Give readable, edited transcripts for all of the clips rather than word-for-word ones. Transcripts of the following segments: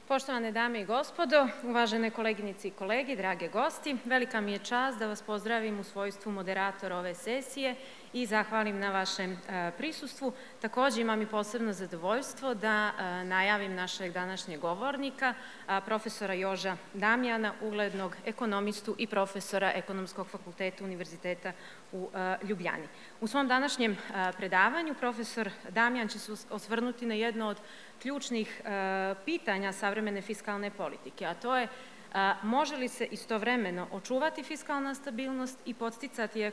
Poštovane dame i gospodo, uvažene koleginice i kolege, drage gosti, velika mi je čast da vas pozdravim u svojstvu moderatora ove sesije i zahvalim na vašem prisustvu. Također imam i posebno zadovoljstvo da najavim našeg današnjeg govornika, profesora Joža Damijana, uglednog ekonomistu i profesora Ekonomskog fakulteta Univerziteta u Ljubljani. U svom današnjem predavanju profesor Damijan će se osvrnuti na jedno od ključnih pitanja savremene fiskalne politike, a to je može li se istovremeno očuvati fiskalna stabilnost i podsticati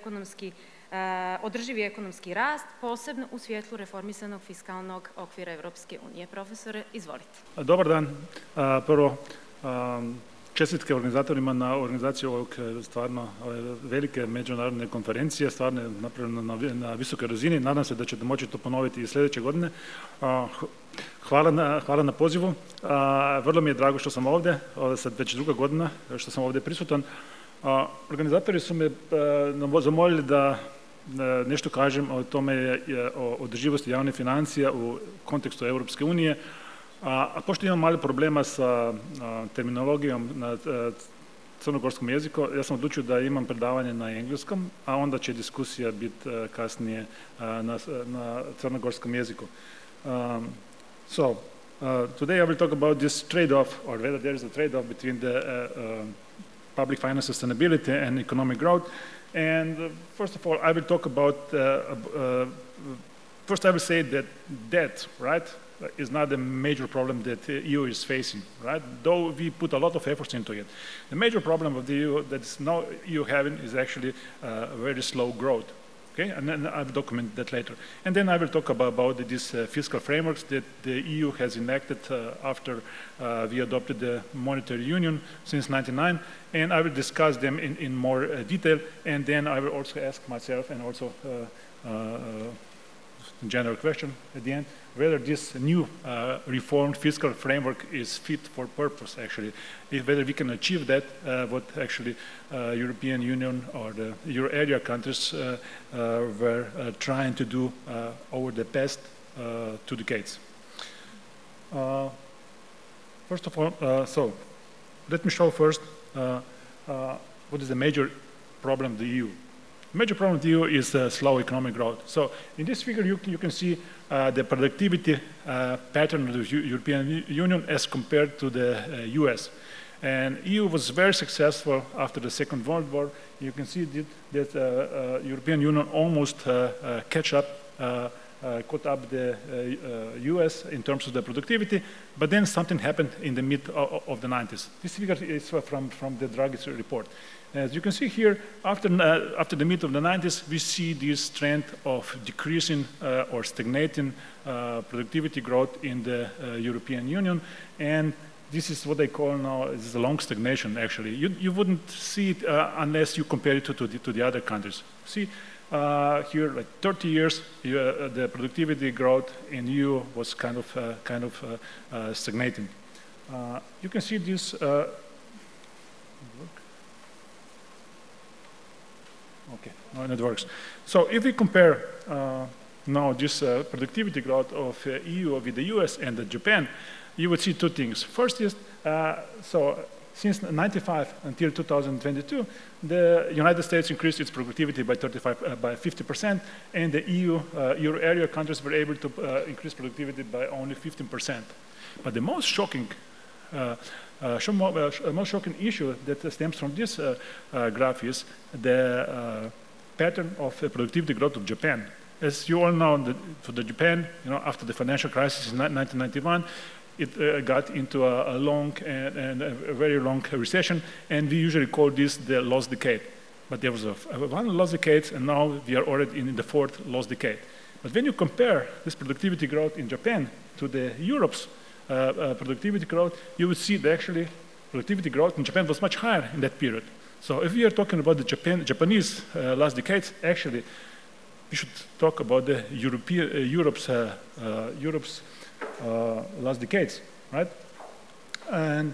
održivi ekonomski rast, posebno u svjetlu reformisanog fiskalnog okvira Evropske unije. Profesore, izvolite. Dobar dan. Prvo, čestitke organizatorima na organizaciju ovog stvarno velike međunarodne konferencije, stvarno je napravljeno na visokoj razini. Nadam se da ćete moći to ponoviti i sljedeće godine. Hvala na pozivu. Vrlo mi je drago što sam ovdje, sad već druga godina što sam ovdje prisutan. Organizatori su me zamolili da nešto kažem o tome, o održivosti javnih financija u kontekstu Europske unije. A pošto imam mali problema sa terminologijom na crnogorskom jeziku, ja sam odlučio da imam predavanje na engleskom, a onda će diskusija biti kasnije na crnogorskom jeziku. Today I will talk about this trade-off, or whether there is a trade-off between the public finance sustainability and economic growth. And first of all, I will talk about, first I will say that debt, right, is not a major problem that the EU is facing, right? Though we put a lot of efforts into it. The major problem of the EU that is now EU having is actually very slow growth. Okay, and then I'll document that later. And then I will talk about these fiscal frameworks that the EU has enacted after we adopted the monetary union since '99, and I will discuss them in more detail, and then I will also ask myself and also general question at the end, whether this new reformed fiscal framework is fit for purpose, actually, whether we can achieve that, what actually European Union or the Euro area countries were trying to do over the past 2 decades. First of all, so let me show first what is the major problem of the EU. The major problem of the EU is slow economic growth. So in this figure, you can see the productivity pattern of the European Union as compared to the US. And EU was very successful after the Second World War. You can see that European Union almost caught up the US in terms of the productivity, but then something happened in the mid of the 90s. This figure is from the Draghi's report. As you can see here, after the mid of the 90s, we see this trend of decreasing or stagnating productivity growth in the European Union, and this is what they call now is a long stagnation, actually. You wouldn't see it unless you compare it to the other countries. See, here, like 30 years, the productivity growth in EU was kind of stagnating. You can see this. Okay, now it works. So if we compare now this productivity growth of EU with the US and Japan, you would see 2 things. First is, so since 1995 until 2022, the United States increased its productivity by 50%, and the EU, Euro area countries were able to increase productivity by only 15%. But the most shocking issue that stems from this graph is the pattern of productivity growth of Japan. As you all know, for the Japan, after the financial crisis in 1991, it got into a long and a very long recession, and we usually call this the lost decade. But there was one lost decade, and now we are already in the 4th lost decade. But when you compare this productivity growth in Japan to the Europe's productivity growth, you would see that actually productivity growth in Japan was much higher in that period. So if we are talking about the Japanese last decades, actually we should talk about the Europe's last decades, right? And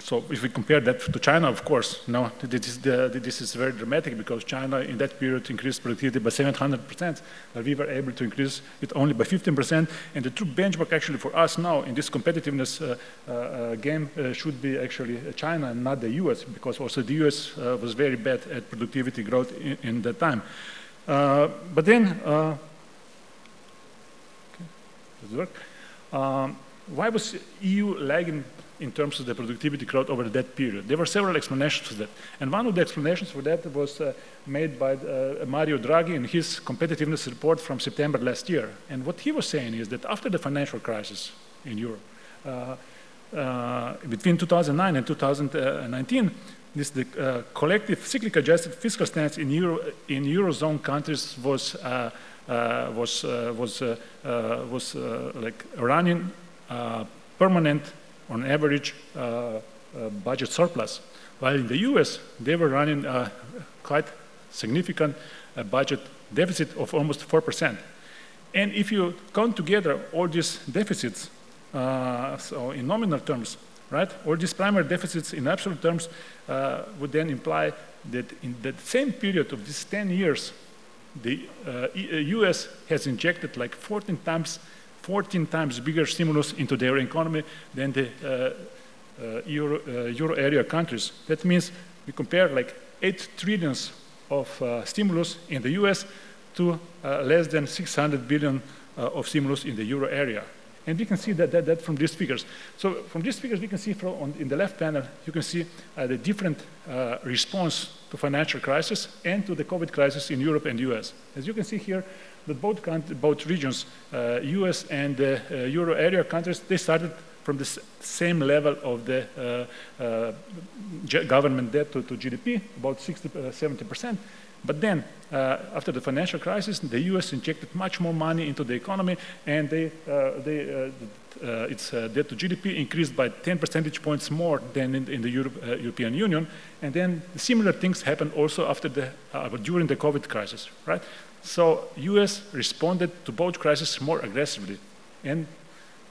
So if we compare that to China, of course, no, this is very dramatic because China in that period increased productivity by 700%, but we were able to increase it only by 15%. And the true benchmark actually for us now in this competitiveness game should be actually China and not the US, because also the US was very bad at productivity growth in that time. But then, okay, does it work? Why was EU lagging in terms of the productivity growth over that period? There were several explanations for that. And one of the explanations for that was made by Mario Draghi in his competitiveness report from September last year. And what he was saying is that after the financial crisis in Europe, between 2009 and 2019, the collective cyclic adjusted fiscal stance in Eurozone countries was like running permanent, on average, budget surplus, while in the US, they were running quite significant budget deficit of almost 4%. And if you count together all these deficits, so in nominal terms, right, all these primary deficits in absolute terms would then imply that in the same period of these 10 years, the US has injected like 14 times bigger stimulus into their economy than the Euro area countries. That means we compare like 8 trillions of stimulus in the US to less than 600 billion of stimulus in the Euro area. And we can see that from these figures. So from these figures, we can see in the left panel, you can see the different response to financial crisis and to the COVID crisis in Europe and US. As you can see here, that both regions, US and Euro area countries, they started from the same level of the government debt to GDP, about 60–70%. But then, after the financial crisis, the US injected much more money into the economy, and its debt to GDP increased by 10 percentage points more than in the European Union. And then similar things happened also during the COVID crisis, right? So US responded to both crises more aggressively. And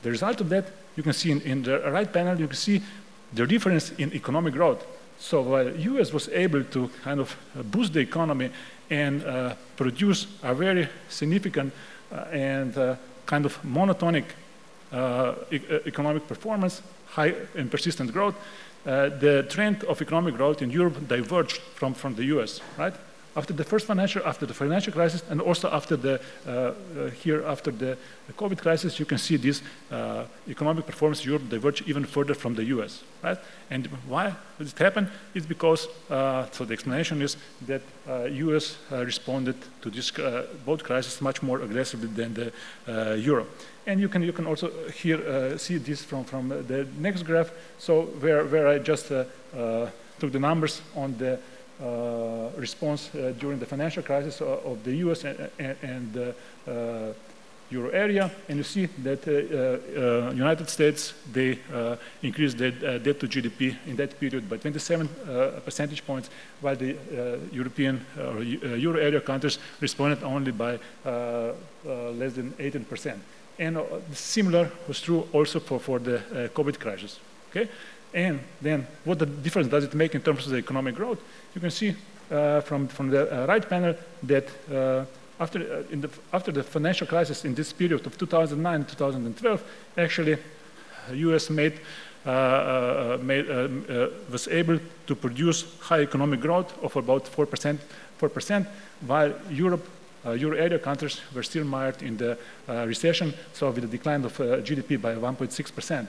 the result of that, you can see in the right panel, you can see the difference in economic growth. So while US was able to kind of boost the economy and produce a very significant and kind of monotonic economic performance, high and persistent growth, the trend of economic growth in Europe diverged from the US, right? After the financial crisis, and also after the COVID crisis, you can see this economic performance in Europe diverge even further from the US, right? And why does it happen? It's because, so the explanation is that US responded to this both crises much more aggressively than the Euro. And you can also here see this from the next graph, so where I just took the numbers on the response during the financial crisis of the US and the Euro area, and you see that United States, they increased their debt to GDP in that period by 27 percentage points, while the European or Euro area countries responded only by less than 18%. And similar was true also for the COVID crisis, okay? And then what the difference does it make in terms of the economic growth? You can see from the right panel that after the financial crisis in this period of 2009–2012, actually US was able to produce high economic growth of about 4%, while Euro area countries were still mired in the recession, so with a decline of GDP by 1.6%.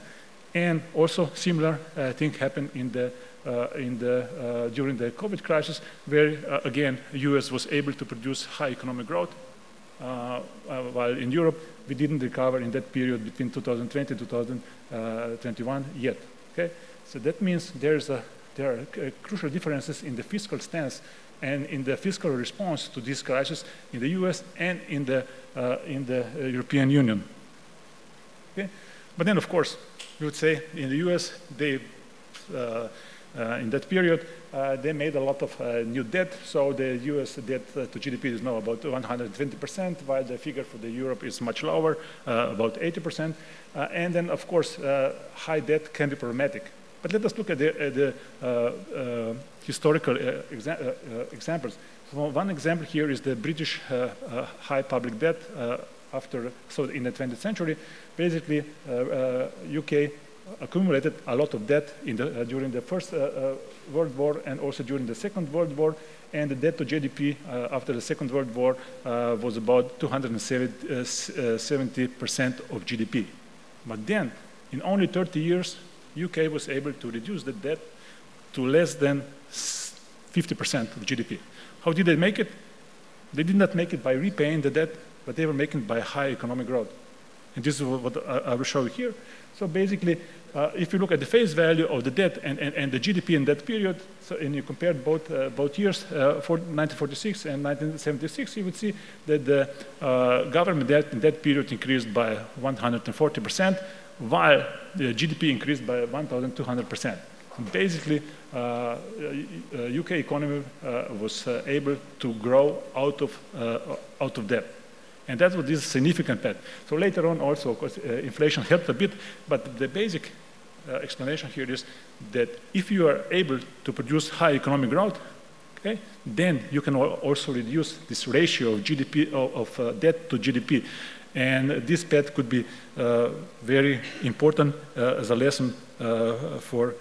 And also similar thing happened during the COVID crisis, where again US was able to produce high economic growth, while in Europe we didn't recover in that period between 2020 and 2021 yet. Okay, so that means there are crucial differences in the fiscal stance and in the fiscal response to this crisis in the US and in the European Union. Okay, but then of course, we would say in the US, they, in that period, they made a lot of new debt. So the US debt to GDP is now about 120%, while the figure for the Europe is much lower, about 80%. And then, of course, high debt can be problematic. But let us look at the historical examples. So one example here is the British high public debt so in the 20th century. Basically, UK accumulated a lot of debt during the First World War and also during the Second World War, and the debt to GDP after the Second World War was about 270% of GDP. But then, in only 30 years, UK was able to reduce the debt to less than 50% of GDP. How did they make it? They did not make it by repaying the debt, but they were making it by high economic growth. And this is what I will show you here. So basically, if you look at the face value of the debt and the GDP in that period, and you compare both years, 1946 and 1976, you would see that the government debt in that period increased by 140%, while the GDP increased by 1,200%. Basically, UK economy was able to grow out of debt. And that's what this significant path. So later on also, of course, inflation helped a bit, but the basic explanation here is that if you are able to produce high economic growth, okay, then you can also reduce this ratio of GDP, of debt to GDP. And this path could be very important as a lesson for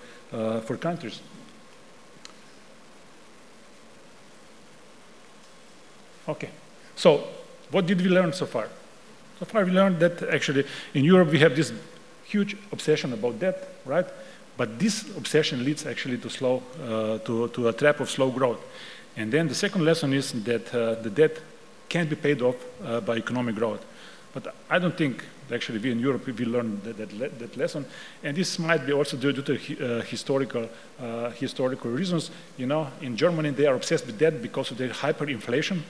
countries. Okay, so what did we learn so far? So far we learned that actually in Europe we have this huge obsession about debt, right? But this obsession leads actually to to a trap of slow growth. And then the second lesson is that the debt can't be paid off by economic growth. But I don't think actually we in Europe we learned that lesson, and this might be also due to historical reasons. You know, in Germany they are obsessed with debt because of their hyperinflation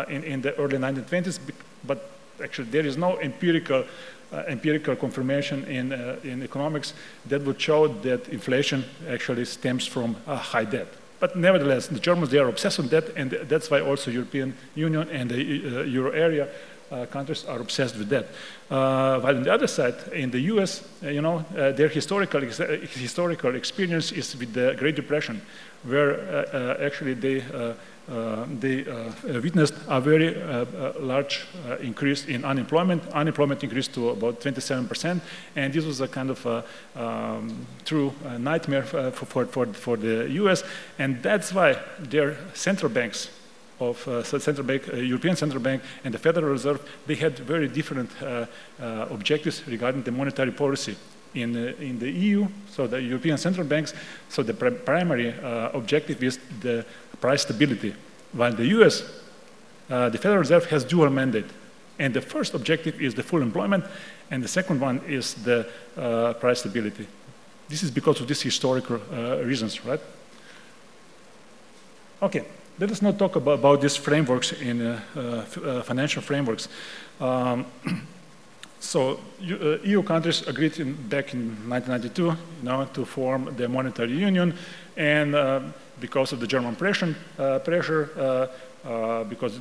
in the early 1920s. But actually there is no empirical confirmation in economics that would show that inflation actually stems from high debt. But nevertheless, the Germans, they are obsessed with debt, and that's why also European Union and the Euro area countries are obsessed with that. While on the other side, in the US, you know, their historical experience is with the Great Depression, where actually they witnessed a very large increase in unemployment. Unemployment increased to about 27%, and this was a kind of true nightmare for the US, and that's why their central banks European Central Bank and the Federal Reserve, they had very different objectives regarding the monetary policy. In the EU, so the European Central Banks, so the primary objective is the price stability, while the US, the Federal Reserve has dual mandate. And the first objective is the full employment, and the second one is the price stability. This is because of these historical reasons, right? Okay. Let us now talk about these frameworks in financial frameworks. So EU countries agreed back in 1992, you know, to form the monetary union, and because of the German pressure, because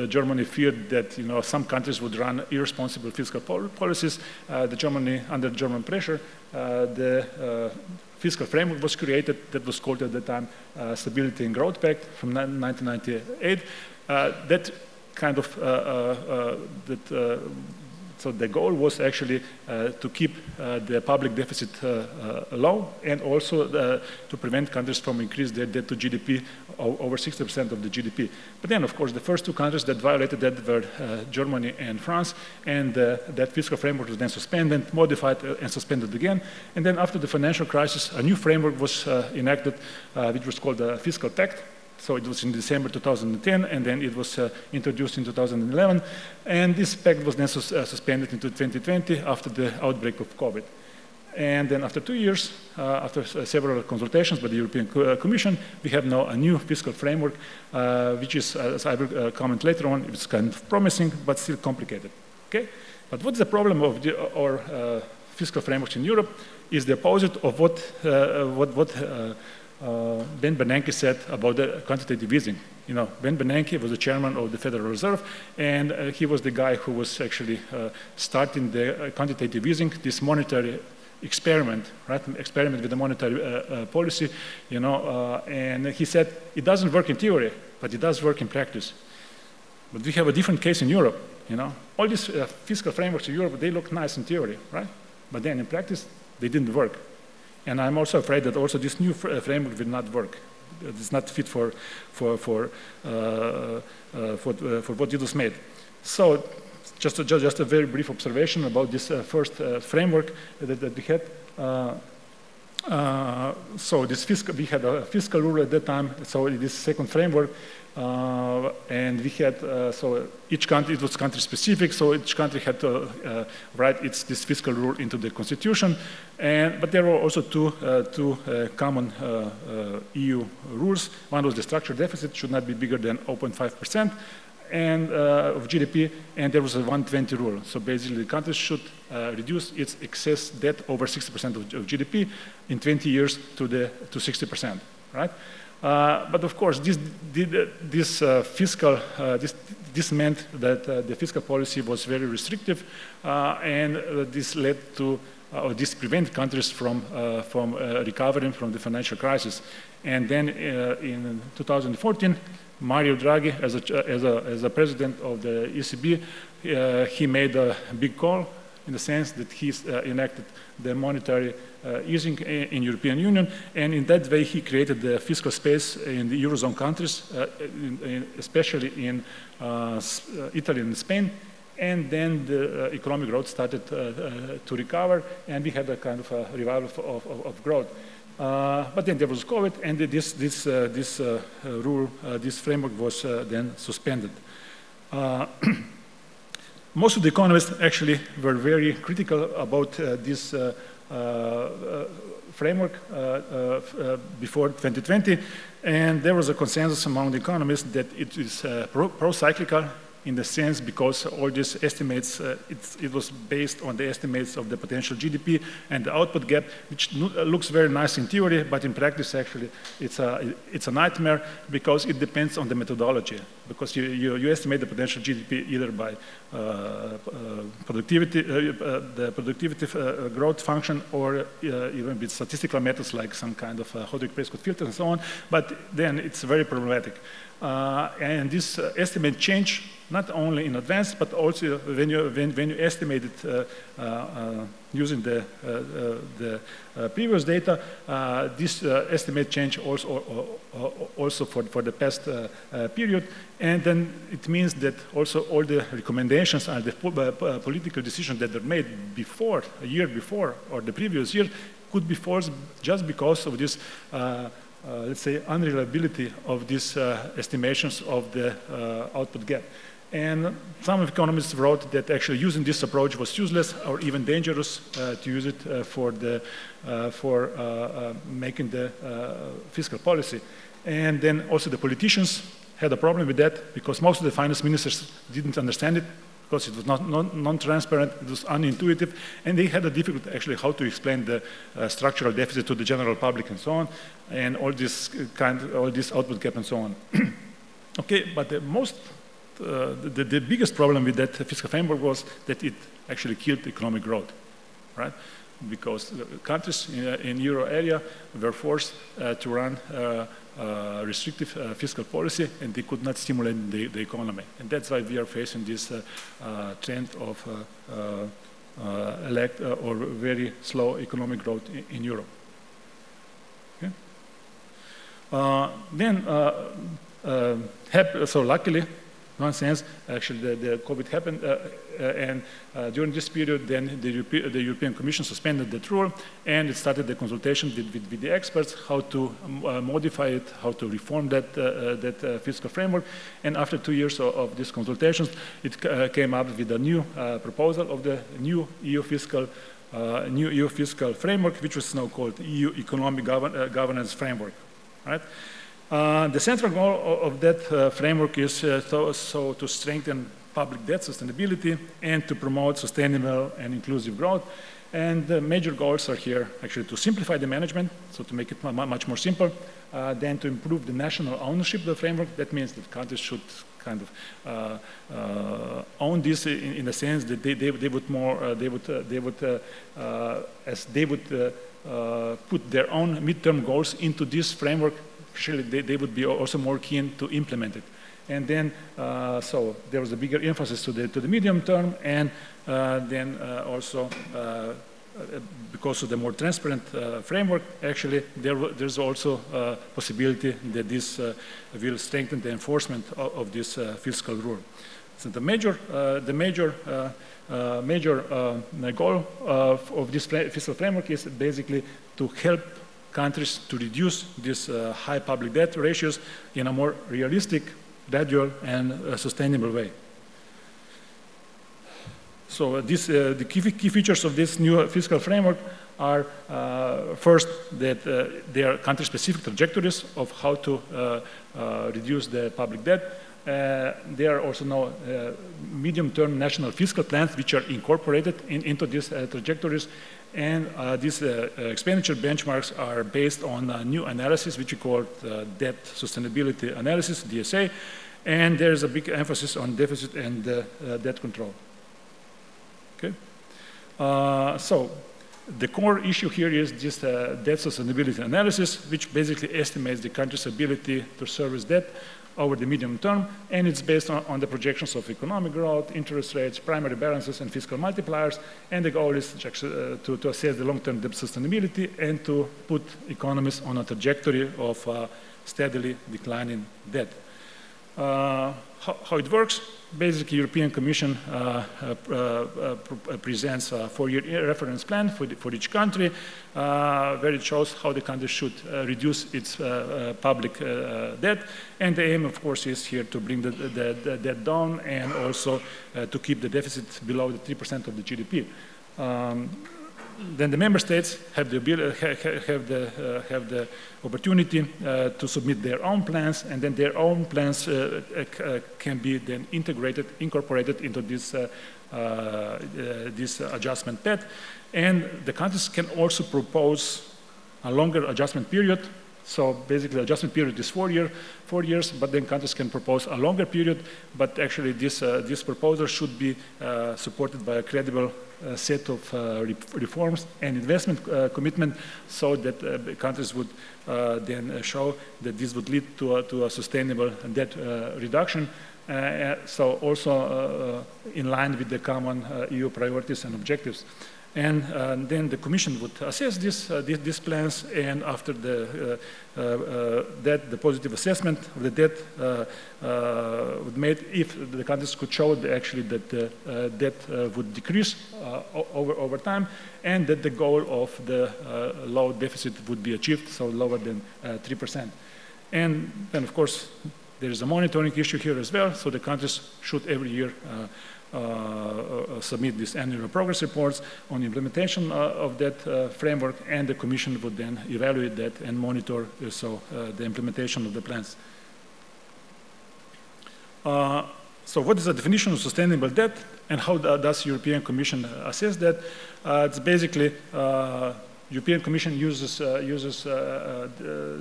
Germany feared that, you know, some countries would run irresponsible fiscal policies, under German pressure, the fiscal framework was created that was called at the time Stability and Growth Pact from 1998. That kind of so the goal was actually to keep the public deficit low, and also to prevent countries from increasing their debt to GDP over 60% of the GDP. But then, of course, the first two countries that violated that were Germany and France, and that fiscal framework was then suspended, modified, and suspended again. And then after the financial crisis, a new framework was enacted, which was called the Fiscal Pact. So it was in December 2010, and then it was introduced in 2011. And this pact was then suspended into 2020 after the outbreak of COVID. And then after 2 years, after several consultations by the European Commission, we have now a new fiscal framework, which is, as I will comment later on, it's kind of promising, but still complicated. Okay? But what's the problem of our fiscal frameworks in Europe is the opposite of what Ben Bernanke said about the quantitative easing. You know, Ben Bernanke was the chairman of the Federal Reserve, and he was the guy who was actually starting the quantitative easing, this monetary experiment, right? Experiment with the monetary policy, and he said it doesn't work in theory, but it does work in practice. But we have a different case in Europe, All these fiscal frameworks in Europe, they look nice in theory, right? But then in practice, they didn't work. And I'm also afraid that also this new framework will not work. It's not fit for what it was made. So just a very brief observation about this first framework that we had. So we had a fiscal rule at that time. So this second framework, and we had so each country, it was country specific. So each country had to write this fiscal rule into the constitution. But there were also two common EU rules. One was the structural deficit should not be bigger than 0.5%. Of GDP, and there was a 120 rule. So basically, the country should reduce its excess debt over 60% of GDP in 20 years to 60%, right? But of course, this meant that the fiscal policy was very restrictive, and this led to, or this prevented countries from recovering from the financial crisis. And then in 2014. Mario Draghi, as a president of the ECB, he made a big call in the sense that he enacted the monetary easing in European Union, and in that way he created the fiscal space in the Eurozone countries, especially in Italy and Spain. And then the economic growth started to recover, and we had a kind of a revival of growth. But then there was COVID, and this framework was then suspended. Most of the economists actually were very critical about this framework before 2020, and there was a consensus among the economists that it is pro-cyclical, in the sense because all these estimates, it was based on the estimates of the potential GDP and the output gap, which looks very nice in theory, but in practice actually it's a nightmare because it depends on the methodology. Because you estimate the potential GDP either by productivity, the productivity growth function, or even with statistical methods like some kind of Hodrick-Prescott filter and so on, but then it's very problematic. And this estimate change not only in advance, but also when you estimate it using the previous data, this estimate change also for the past period, and then it means that also all the recommendations and the political decisions that were made before, a year before, or the previous year, could be forced just because of this let's say, unreliability of these estimations of the output gap. And some economists wrote that actually using this approach was useless or even dangerous to use it for making the fiscal policy. And then also the politicians had a problem with that because most of the finance ministers didn't understand it, because it was non-transparent, it was unintuitive, and they had a difficulty actually how to explain the structural deficit to the general public and so on, and all this output gap and so on. Okay, but the biggest problem with that fiscal framework was that it actually killed economic growth, right? Because countries in euro area were forced to run restrictive fiscal policy, and they could not stimulate the economy. And that's why we are facing this trend of or very slow economic growth in Europe. Okay? So luckily, in one sense, actually the COVID happened, and during this period, then the European Commission suspended that rule, and it started the consultation with the experts how to modify it, how to reform that fiscal framework. And after 2 years of these consultations, it came up with a new proposal of the new EU fiscal framework, which was now called EU Economic Governance Framework, right? The central goal of that framework is to strengthen public debt sustainability and to promote sustainable and inclusive growth. And the major goals are here actually to simplify the management, so to make it much more simple, then to improve the national ownership of the framework. That means that countries should kind of own this in the sense that they would put their own midterm goals into this framework. Actually, they would be also more keen to implement it. And then, so there was a bigger emphasis to the medium term, and then also because of the more transparent framework, actually, there's also a possibility that this will strengthen the enforcement of this fiscal rule. So the major goal of this fiscal framework is basically to help countries to reduce these high public debt ratios in a more realistic, gradual, and sustainable way. So the key features of this new fiscal framework are first that there are country-specific trajectories of how to reduce the public debt. There are also now medium-term national fiscal plans which are incorporated into these trajectories, and these expenditure benchmarks are based on a new analysis which we call debt sustainability analysis, DSA, and there's a big emphasis on deficit and debt control. Okay. So the core issue here is this debt sustainability analysis, which basically estimates the country's ability to service debt over the medium term, and it's based on the projections of economic growth, interest rates, primary balances, and fiscal multipliers, and the goal is to assess the long-term debt sustainability and to put economies on a trajectory of steadily declining debt. How it works? Basically, European Commission presents a 4-year reference plan for each country, where it shows how the country should reduce its public debt. And the aim, of course, is here to bring the debt down and also to keep the deficit below the 3% of the GDP. Then the member states have the opportunity to submit their own plans, and then their own plans can be then incorporated into this adjustment path. And the countries can also propose a longer adjustment period. So basically, the adjustment period is 4 years, but then countries can propose a longer period. But actually, this proposal should be supported by a credible set of reforms and investment commitment, so that countries would then show that this would lead to a sustainable debt reduction. So also in line with the common EU priorities and objectives. And then the Commission would assess these plans, and after the positive assessment of the debt would made, if the countries could show actually that the debt would decrease over time, and that the goal of the low deficit would be achieved, so lower than 3%. And then, of course, there is a monitoring issue here as well, so the countries should every year submit these annual progress reports on the implementation of that framework, and the Commission would then evaluate that and monitor the implementation of the plans. So what is the definition of sustainable debt, and how does European Commission assess that? It's basically European Commission uses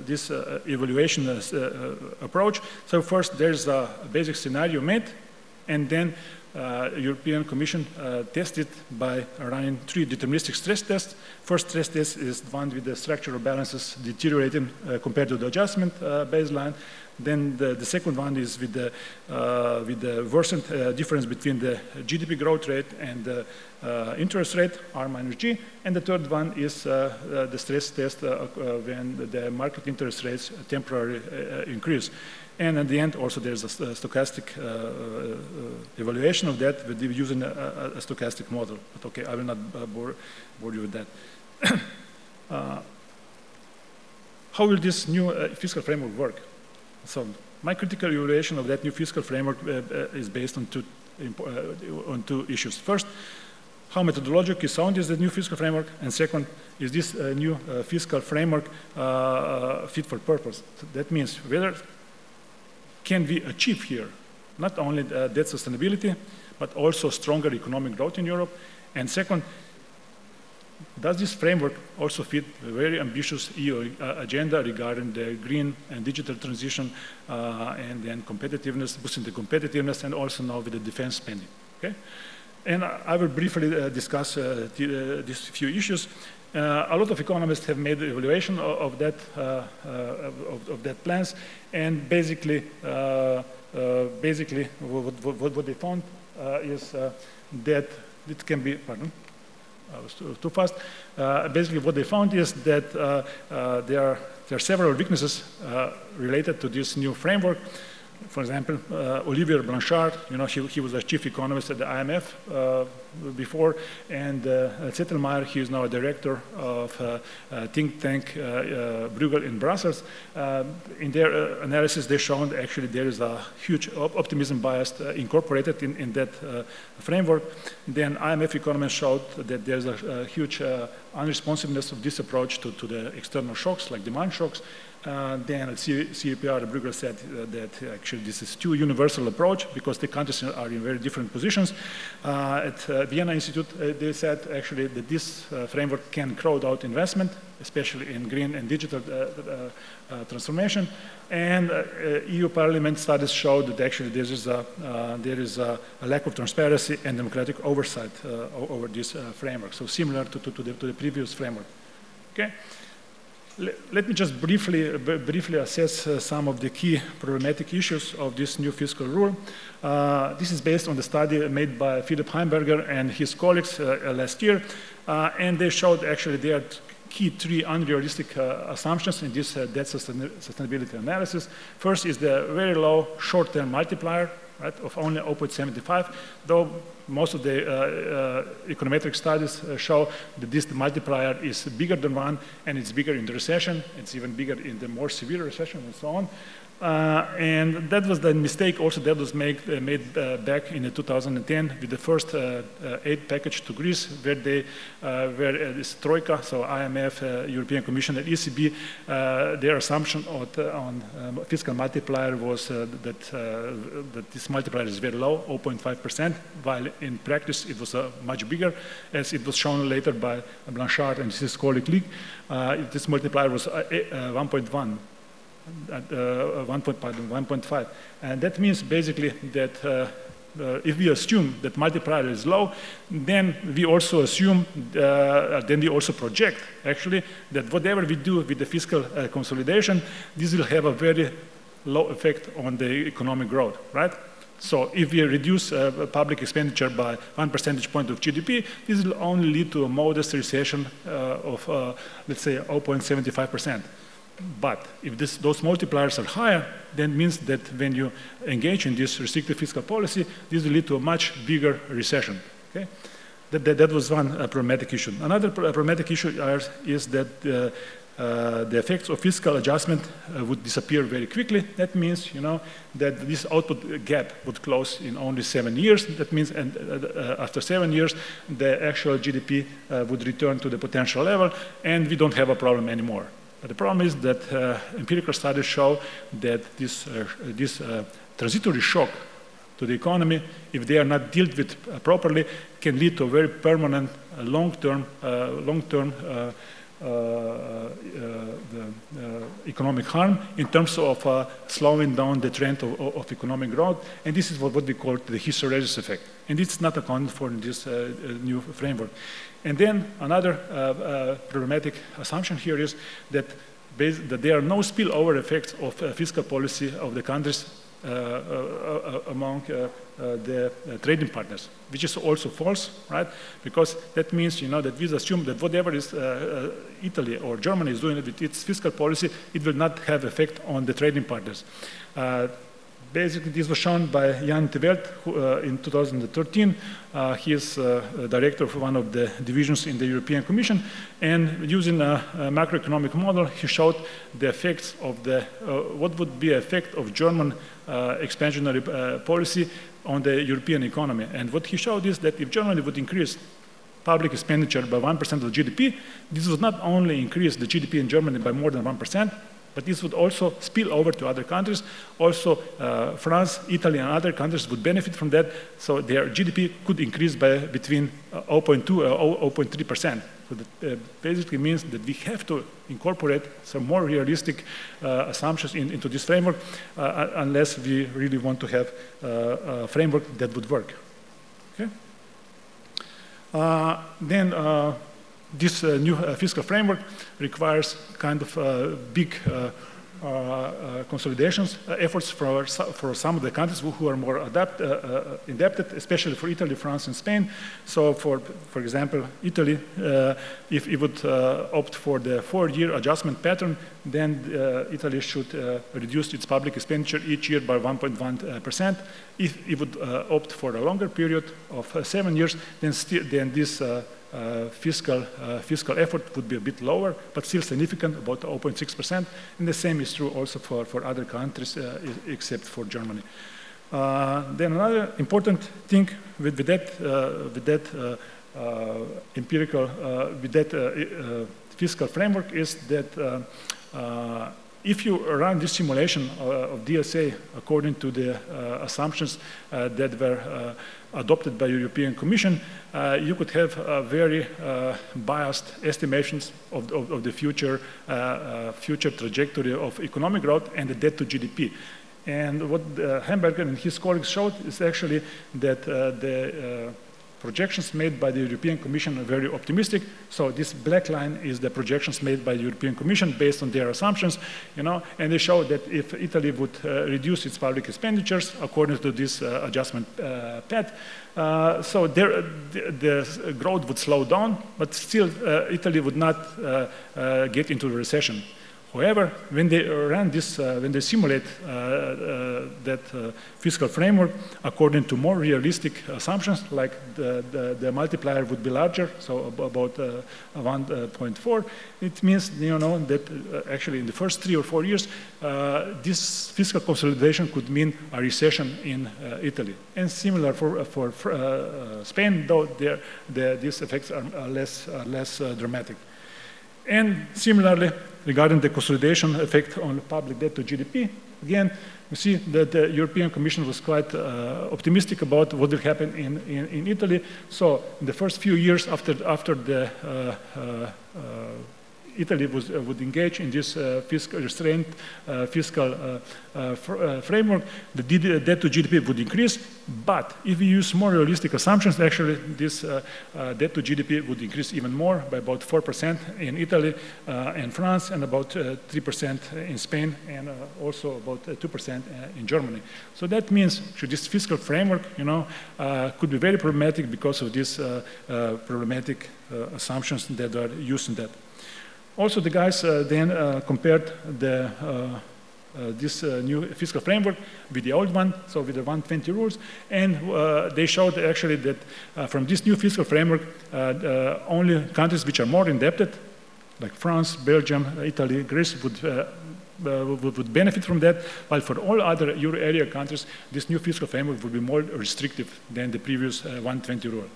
this evaluation approach. So first there's a basic scenario made, and then European Commission tested by running 3 deterministic stress tests. First stress test is the one with the structural balances deteriorating compared to the adjustment baseline. Then the second one is with the worsened difference between the GDP growth rate and the interest rate, R minus G. And the third one is the stress test when the market interest rates temporarily increase. And at the end, also there's a stochastic evaluation of that with using a stochastic model. But okay, I will not bore you with that. How will this new fiscal framework work? So my critical evaluation of that new fiscal framework is based on two issues. First, how methodologically sound is the new fiscal framework? And second, is this new fiscal framework fit for purpose? That means whether can we achieve here not only debt sustainability, but also stronger economic growth in Europe? And second, does this framework also fit a very ambitious EU agenda regarding the green and digital transition and then competitiveness, boosting the competitiveness, and also now with the defense spending? Okay? And I will briefly discuss these few issues. A lot of economists have made the evaluation of that plans, and basically, what they found is that it can be, pardon, I was too fast. Basically, what they found is that there are several weaknesses related to this new framework. For example, Olivier Blanchard, he was a chief economist at the IMF before, and Zettelmeier, he is now a director of think tank Bruegel in Brussels. In their analysis, they shown actually there is a huge optimism bias incorporated in that framework. Then IMF economists showed that there's a huge unresponsiveness of this approach to the external shocks, like demand shocks. Then at CEPR, Bruegel said that actually this is too universal approach because the countries are in very different positions. At Vienna Institute, they said actually that this framework can crowd out investment, especially in green and digital transformation. And EU Parliament studies showed that actually there is a lack of transparency and democratic oversight over this framework. So similar to the previous framework. Okay. Let me just briefly assess some of the key problematic issues of this new fiscal rule. This is based on the study made by Philip Heimberger and his colleagues last year, and they showed actually there are key three unrealistic assumptions in this debt sustainability analysis. First is the very low short-term multiplier, right, of only 0.75, though most of the econometric studies show that this multiplier is bigger than 1, and it's bigger in the recession, it's even bigger in the more severe recession, and so on. And that was the mistake also that was made back in 2010 with the first aid package to Greece, where this Troika, so IMF, European Commission, and ECB, their assumption on fiscal multiplier was that this multiplier is very low, 0.5%, while in practice it was much bigger, as it was shown later by Blanchard and his colleague. This multiplier was 1.1. At 1.5, and that means basically that if we assume that multiplier is low, then we also assume, then we also project actually that whatever we do with the fiscal consolidation, this will have a very low effect on the economic growth, right? So if we reduce public expenditure by 1 percentage point of GDP, this will only lead to a modest recession of, let's say, 0.75%. But if those multipliers are higher, then means that when you engage in this restrictive fiscal policy, this will lead to a much bigger recession. Okay? That was one problematic issue. Another problematic issue is that the effects of fiscal adjustment would disappear very quickly. That means, that this output gap would close in only 7 years. That means, after 7 years, the actual GDP would return to the potential level, and we don't have a problem anymore. But the problem is that empirical studies show that this transitory shock to the economy, if they are not dealt with properly, can lead to a very permanent, long-term economic harm in terms of slowing down the trend of economic growth. And this is what we call the hysteresis effect. And it's not accounted for in this new framework. And then another problematic assumption here is that there are no spillover effects of fiscal policy of the countries among the trading partners, which is also false, right? Because that means, that we assume that whatever is Italy or Germany is doing with its fiscal policy, it will not have effect on the trading partners. Basically, this was shown by Jan de Welt in 2013. He is director of one of the divisions in the European Commission, and using a macroeconomic model, he showed the effects of what would be the effect of German expansionary policy on the European economy. And what he showed is that if Germany would increase public expenditure by 1% of GDP, this would not only increase the GDP in Germany by more than 1%, but this would also spill over to other countries. Also, France, Italy, and other countries would benefit from that, so their GDP could increase by between 0.2 or 0.3%. So that basically means that we have to incorporate some more realistic assumptions into this framework, unless we really want to have a framework that would work. Okay? This new fiscal framework requires kind of big consolidations efforts for some of the countries who are more indebted, especially for Italy, France, and Spain. So, for example, Italy, if it would opt for the 4-year adjustment pattern, then Italy should reduce its public expenditure each year by 1.1%. If it would opt for a longer period of 7 years, then this fiscal effort would be a bit lower, but still significant, about 0.6%. And the same is true also for other countries, except for Germany. Then another important thing with that fiscal framework is that if you run this simulation of DSA according to the assumptions that were adopted by the European Commission, you could have very biased estimations of the future trajectory of economic growth and the debt to GDP. And what Hamburger and his colleagues showed is actually that the projections made by the European Commission are very optimistic. So this black line is the projections made by the European Commission based on their assumptions, and they show that if Italy would reduce its public expenditures according to this adjustment path, so the growth would slow down, but still Italy would not get into a recession. However, when they run this, when they simulate that fiscal framework according to more realistic assumptions, like the multiplier would be larger, so about 1.4, it means that actually in the first 3 or 4 years, this fiscal consolidation could mean a recession in Italy. And similar for Spain, though these effects are less dramatic. And similarly, regarding the consolidation effect on public debt to GDP, again, you see that the European Commission was quite optimistic about what will happen in Italy. So in the first few years after the Italy would engage in this restrained fiscal framework, the debt to GDP would increase, but if we use more realistic assumptions, actually this debt to GDP would increase even more, by about 4% in Italy and France, and about 3% in Spain, and also about 2% in Germany. So that means this fiscal framework, could be very problematic because of these problematic assumptions that are used in that. Also, the guys then compared this new fiscal framework with the old one, so with the 120 rules, and they showed actually that from this new fiscal framework, only countries which are more indebted, like France, Belgium, Italy, Greece, would benefit from that, while for all other euro area countries, this new fiscal framework would be more restrictive than the previous 120 rule.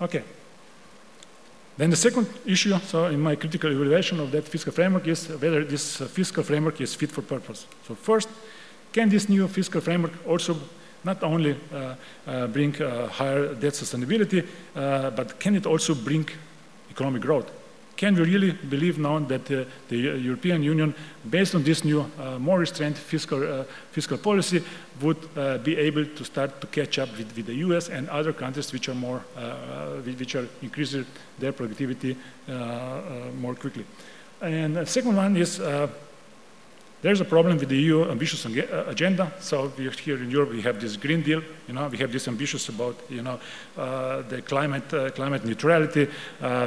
Okay. Then the second issue, so in my critical evaluation of that fiscal framework, is whether this fiscal framework is fit for purpose. So first, can this new fiscal framework also not only bring higher debt sustainability, but can it also bring economic growth? Can we really believe now that the European Union, based on this new, more restrained fiscal policy, would be able to start to catch up with the US and other countries which are which are increasing their productivity more quickly? And the second one is, there's a problem with the EU ambitious agenda. So here in Europe, we have this Green Deal. We have this ambitious about, the climate neutrality.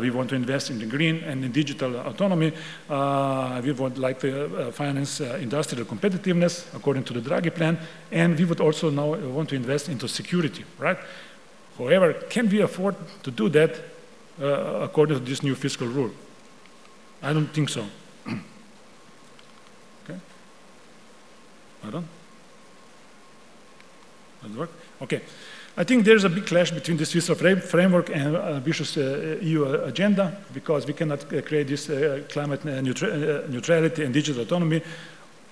We want to invest in the green and in digital autonomy. We would like to finance industrial competitiveness according to the Draghi plan, and we would also now want to invest into security, right? However, can we afford to do that according to this new fiscal rule? I don't think so. Pardon? Does it work? Okay. I think there's a big clash between this fiscal framework and ambitious EU agenda, because we cannot create this climate neutrality and digital autonomy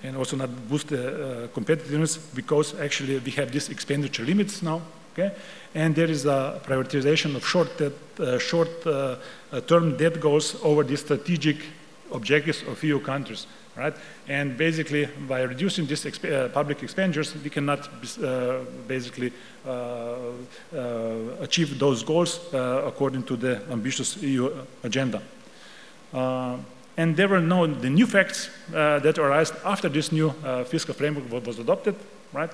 and also not boost competitiveness, because actually we have these expenditure limits now, okay? And there is a prioritization of short-term debt goals over the strategic objectives of EU countries, right? And basically, by reducing these public expenditures, we cannot basically achieve those goals according to the ambitious EU agenda. And there were the new facts that arise after this new fiscal framework was adopted, right?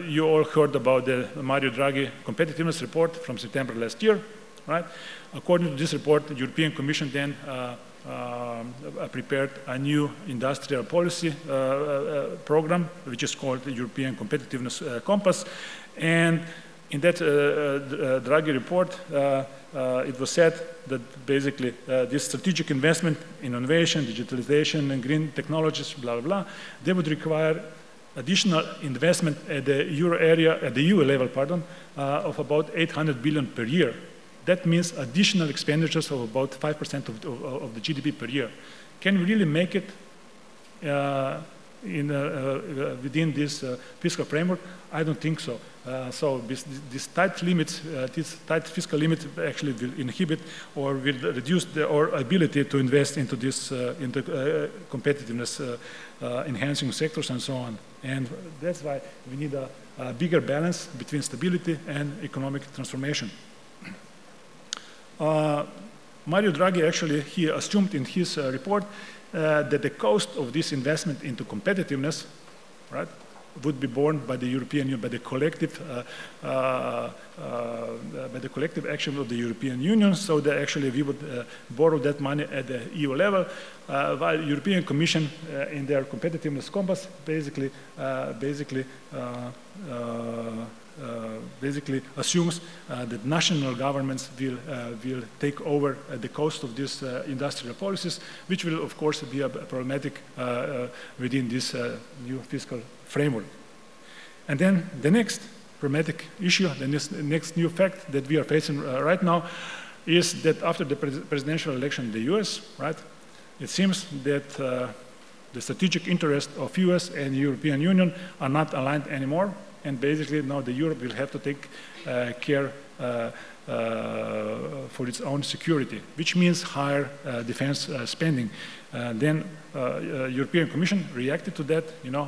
You all heard about the Mario Draghi competitiveness report from September last year, right? According to this report, the European Commission then prepared a new industrial policy program, which is called the European Competitiveness Compass. And in that Draghi report, it was said that basically this strategic investment in innovation, digitalization, and green technologies, blah, blah, blah, they would require additional investment at the euro area, at the EU level, pardon, of about 800 billion per year. That means additional expenditures of about 5% of the GDP per year. Can we really make it within this fiscal framework? I don't think so. So these tight limits, these tight fiscal limits actually will inhibit or will reduce our ability to invest into this into competitiveness enhancing sectors and so on. And that's why we need a bigger balance between stability and economic transformation. Mario Draghi actually, he assumed in his report that the cost of this investment into competitiveness, right, would be borne by the European Union, by the collective action of the European Union, so that actually we would borrow that money at the EU level, while the European Commission in their competitiveness compass basically assumes that national governments will take over the cost of these industrial policies, which will, of course, be problematic within this new fiscal framework. And then the next problematic issue, the next new fact that we are facing right now is that after the presidential election in the US, right, it seems that the strategic interests of US and the European Union are not aligned anymore. And basically now the Europe will have to take care for its own security, which means higher defense spending. Then European Commission reacted to that,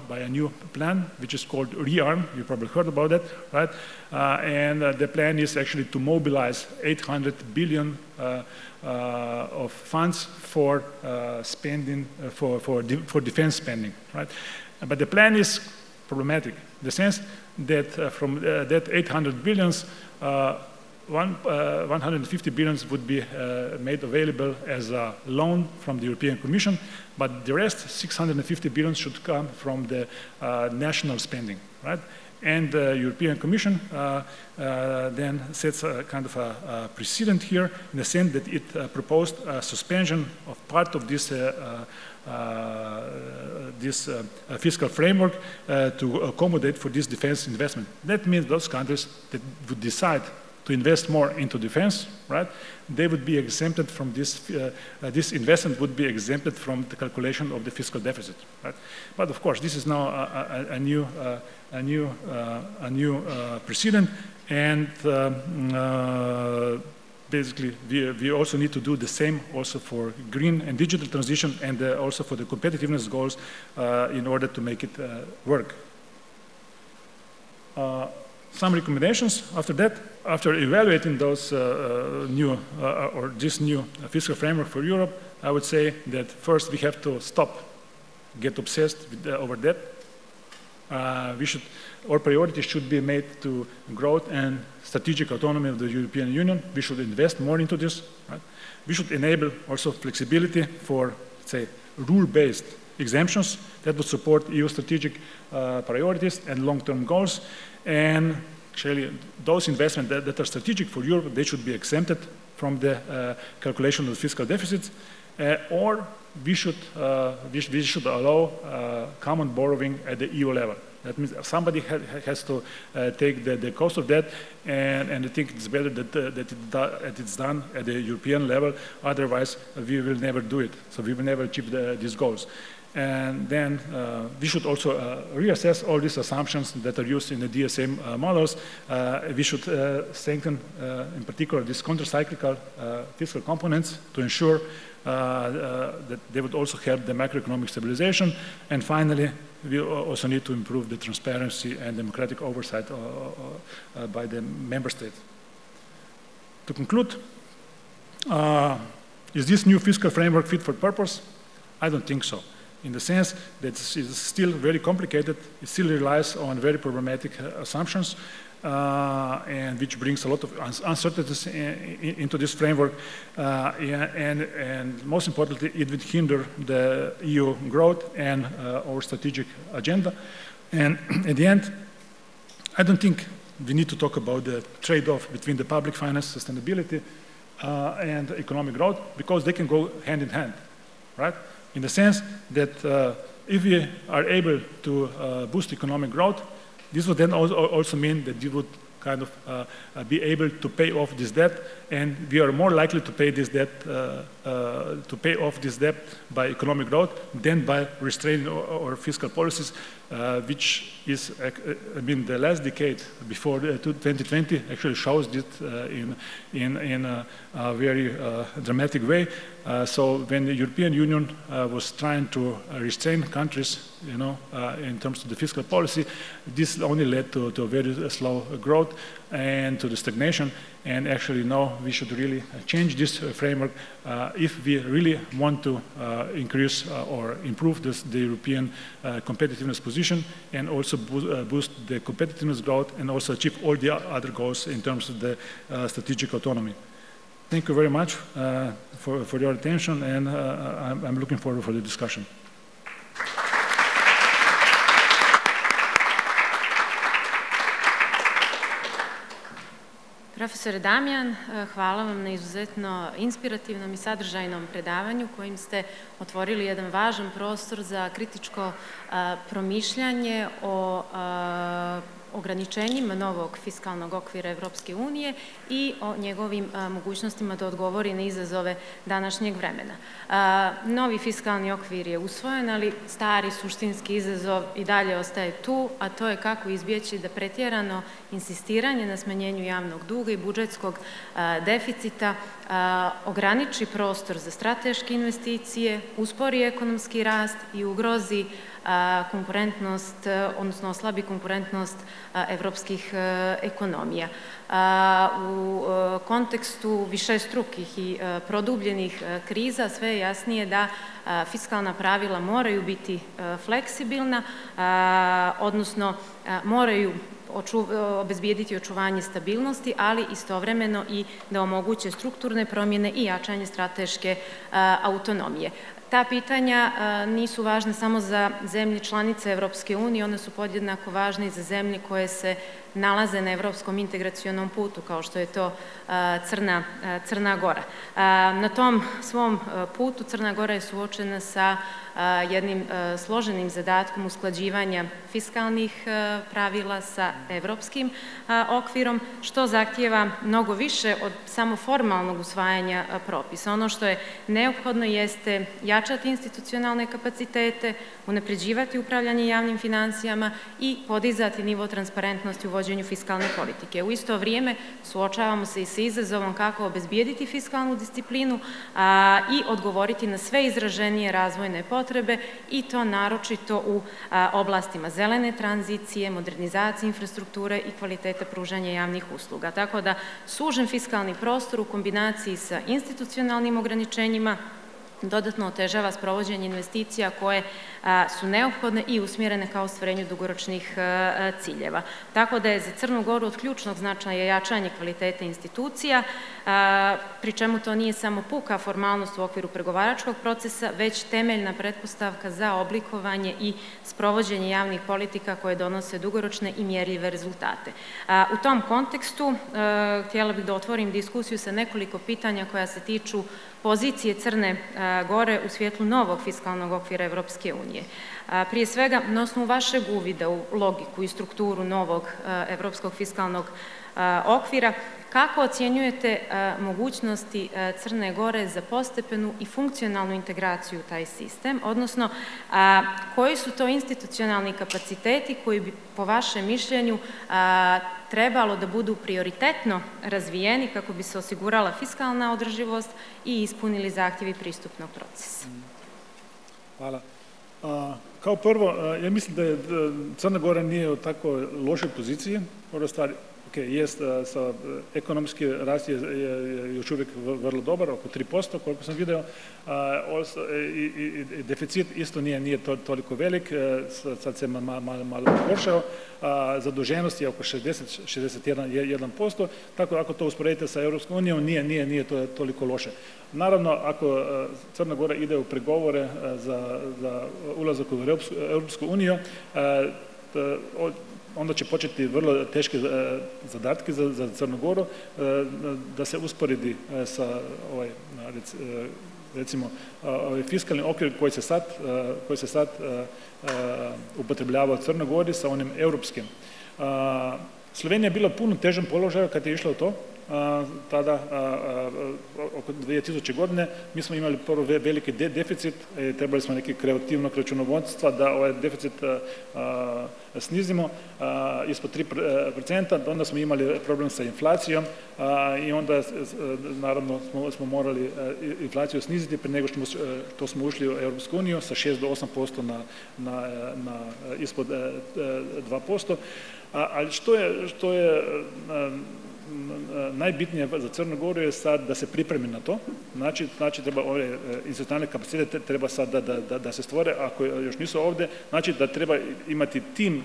by a new plan, which is called ReArm. You probably heard about that, right? And the plan is actually to mobilize 800 billion of funds for spending for defense spending, right? But the plan is problematic in the sense that from that 800 billions, 150 billions would be made available as a loan from the European Commission, but the rest, 650 billions, should come from the national spending, right? And the European Commission then sets a kind of a precedent here in the sense that it proposed a suspension of part of this fiscal framework to accommodate for this defense investment. That means those countries that would decide to invest more into defense, right, they would be exempted from this, this investment would be exempted from the calculation of the fiscal deficit, right? But of course, this is now a new precedent, and basically we also need to do the same also for green and digital transition, and also for the competitiveness goals in order to make it work. Some recommendations after that, after evaluating those this new fiscal framework for Europe, I would say that first we have to get obsessed with, over debt. Our priority should be made to growth and strategic autonomy of the European Union. We should invest more into this, right? We should enable also flexibility for, say, rule-based exemptions that would support EU strategic priorities and long-term goals. And actually, those investments that are strategic for Europe, they should be exempted from the calculation of the fiscal deficits, or we should allow common borrowing at the EU level. That means somebody has to take the cost of that, and I think it's better that it's done at the European level. Otherwise, we will never do it. So we will never achieve these goals. And then we should also reassess all these assumptions that are used in the DSM models. We should strengthen, in particular, these counter-cyclical fiscal components to ensure that they would also help the macroeconomic stabilization. And finally, we also need to improve the transparency and democratic oversight by the member states. To conclude, is this new fiscal framework fit for purpose? I don't think so, in the sense that it's still very complicated. It still relies on very problematic assumptions, and which brings a lot of uncertainties into this framework. And most importantly, it would hinder the EU growth and our strategic agenda. And at the end, I don't think we need to talk about the trade-off between the public finance sustainability and economic growth, because they can go hand in hand, right? In the sense that if we are able to boost economic growth, this would then also mean that we would kind of be able to pay off this debt, and we are more likely to pay this debt, off this debt by economic growth than by restraining our fiscal policies, which is, I mean, the last decade before 2020 actually shows this in a very dramatic way. So when the European Union was trying to restrain countries, you know, in terms of the fiscal policy, this only led to a very slow growth and to the stagnation. And actually now we should really change this framework if we really want to increase or improve the European competitiveness position, and also boost the competitiveness growth, and also achieve all the other goals in terms of the strategic autonomy. Thank you very much for your attention, and I'm looking forward for the discussion. Profesore Damijan, hvala vam na izuzetno inspirativnom i sadržajnom predavanju kojim ste otvorili jedan važan prostor za kritičko promišljanje o ograničenjima novog fiskalnog okvira Evropske unije i o njegovim mogućnostima da odgovori na izazove današnjeg vremena. Novi fiskalni okvir je usvojen, ali stari suštinski izazov i dalje ostaje tu, a to je kako izbjeći da pretjerano insistiranje na smanjenju javnog duga i budžetskog deficita ograniči prostor za strateške investicije, uspori ekonomski rast i ugrozi konkurentnost, odnosno oslabi konkurentnost evropskih ekonomija. U kontekstu višestrukih i produbljenih kriza sve je jasnije da fiskalna pravila moraju biti fleksibilna, odnosno moraju obezbijediti očuvanje stabilnosti, ali istovremeno i da omoguće strukturne promjene i jačanje strateške autonomije. Ta pitanja nisu važne samo za zemlje članice Evropske unije, one su podjednako važne i za zemlje koje se nalaze na evropskom integracionom putu, kao što je to Crna Gora. Na tom svom putu Crna Gora je suočena sa jednim složenim zadatkom usklađivanja fiskalnih pravila sa evropskim okvirom, što zahtijeva mnogo više od samo formalnog usvajanja propisa. Ono što je neophodno jeste jačati institucionalne kapacitete, unapređivati upravljanje javnim finansijama i podizati nivo transparentnosti u vođenju fiskalne politike. U isto vrijeme suočavamo se i sa izazovom kako obezbijediti fiskalnu disciplinu i odgovoriti na sve izraženije razvojne potrebe, i to naročito u oblastima zelene tranzicije, modernizacije infrastrukture i kvaliteta pružanja javnih usluga. Tako da sužen fiskalni prostor u kombinaciji sa institucionalnim ograničenjima dodatno otežava sprovođenje investicija koje su neophodne i usmjerene ka ostvarenju dugoročnih ciljeva. Tako da je za Crnu Goru od ključnog značaja jačanje kvalitete institucija, pri čemu to nije samo puka formalnost u okviru pregovaračkog procesa, već temeljna pretpostavka za oblikovanje i sprovođenje javnih politika koje donose dugoročne i mjerljive rezultate. U tom kontekstu htjela bih da otvorim diskusiju sa nekoliko pitanja koja se tiču pozicije Crne Gore u svjetlu novog fiskalnog okvira Evropske unije. Prije svega, na osnovu vašeg uvida u logiku i strukturu novog evropskog fiskalnog okvira, kako ocjenjujete mogućnosti Crne Gore za postepenu i funkcionalnu integraciju u taj sistem, odnosno koji su to institucionalni kapaciteti koji bi po vašem mišljenju trebalo da budu prioritetno razvijeni kako bi se osigurala fiskalna održivost i ispunili zahtjevi pristupnog procesa? Hvala. Kao prvo, ja mislim da je Crna Gora nije u tako lošoj poziciji. Prva stvar, jest sa ekonomski rast je još uvijek vrlo dobar, oko 3%, koliko sam vidio, i deficit isto nije toliko velik, sad se malo poboljšao, zaduženost je oko 61%, tako ako to usporedite sa Europskom unijom, nije to toliko loše. Naravno, ako Crna Gora ide u pregovore za ulazak u Europsku uniju, onda će početi vrlo teške zadatke za Crnu Goru, da se usporedi sa recimo fiskalni okvir koji se sad upotrebljava u Crnoj Gori sa onim europskim. Slovenija je bila u puno težem položaju kad je išla u to. Tada, oko 2000. godine, mi smo imali prvo veliki deficit, trebali smo neki kreativnog računovodstva da ovaj deficit snizimo ispod 3%, onda smo imali problem sa inflacijom i onda naravno smo morali inflaciju sniziti prije nego što smo ušli u Europsku uniju sa 6 do 8% na ispod 2%. Ali što je najbitnije za Crnu Goru je sad da se pripremi na to. Znači treba ove institucionalne kapacitete treba sad da se stvore, ako još nisu ovdje, znači da treba imati tim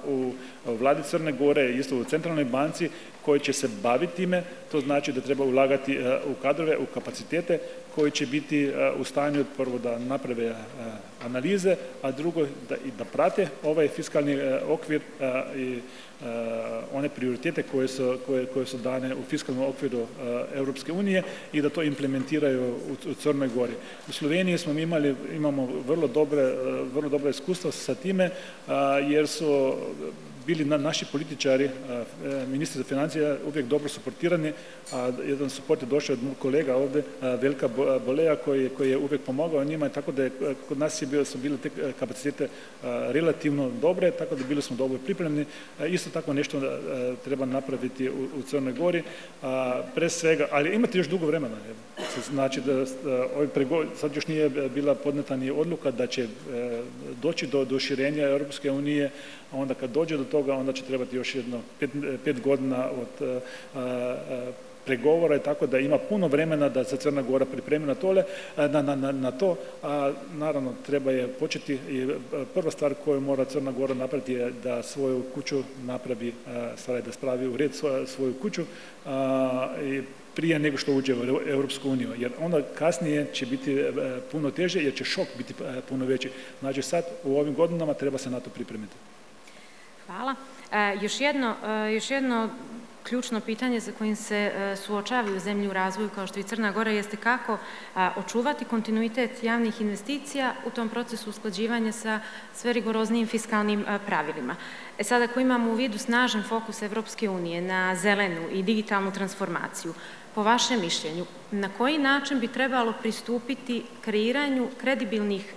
u vladi Crne Gore, isto u centralnoj banci, koji će se baviti time. To znači da treba ulagati u kadrove, u kapacitete koji će biti u stanju prvo da naprave analize, a drugo da prate ovaj fiskalni okvir i one prioritete koje su dane u fiskalnom okviru Europske unije i da to implementiraju u Crnoj Gori. U Sloveniji imamo vrlo dobro iskustvo sa time, jer su bili naši političari, ministri za financije, uvijek dobro suportirani, a jedan suport je došao od mojeg kolega ovdje, Velika Boleja, koji je uvijek pomogao njima, tako da kod nas su bile te kapacitete relativno dobre, tako da bili smo dobro pripremljeni. Isto tako nešto treba napraviti u Crnoj Gori, pre svega, ali imate još dugo vremena. Znači da sad još nije bila podneta ni odluka da će doći do širenja Europske unije, a onda kad dođe do toga, onda će trebati još jedno 5 godina od pregovora i tako da ima puno vremena da se Crna Gora pripremi na to, a naravno treba je početi i prva stvar koju mora Crna Gora napraviti je da svoju kuću napravi, da spravi u red svoju kuću i prije nego što uđe u Europsku uniju, jer onda kasnije će biti puno teže, jer će šok biti puno veći. Znači sad u ovim godinama treba se na to pripremiti. Hvala. Još jedno ključno pitanje za kojim se suočavaju zemlje u razvoju kao što i Crna Gora jeste kako očuvati kontinuitet javnih investicija u tom procesu usklađivanja sa sve rigoroznijim fiskalnim pravilima. Sad, ako imamo u vidu snažan fokus Evropske unije na zelenu i digitalnu transformaciju, po vašem mišljenju, na koji način bi trebalo pristupiti kreiranju kredibilnih